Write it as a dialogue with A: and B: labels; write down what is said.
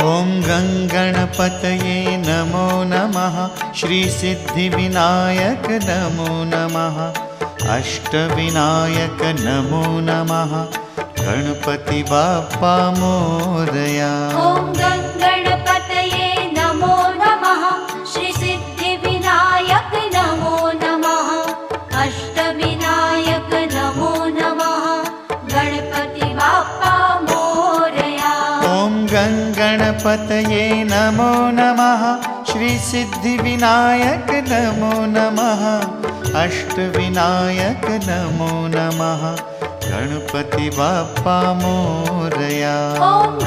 A: ॐ गङ्गणपतये नमो नमः। श्रीसिद्धिविनायक नमो नमः। अष्टविनायक नमो नमः। गणपति बाप्पा मोरया।
B: ॐ गङ्गणपतये नमो नमः। श्रीसिद्धिविनायक नमो नमः। अष्टविनायक नमो नमः। गणपति बाप्पा मोरया।
A: ॐ गङ्गणपतये नमो नमः। श्रीसिद्धिविनायक नमो नमः। अष्टविनायक नमो नमः। गणपति बाप्पा मोरया।
B: ॐ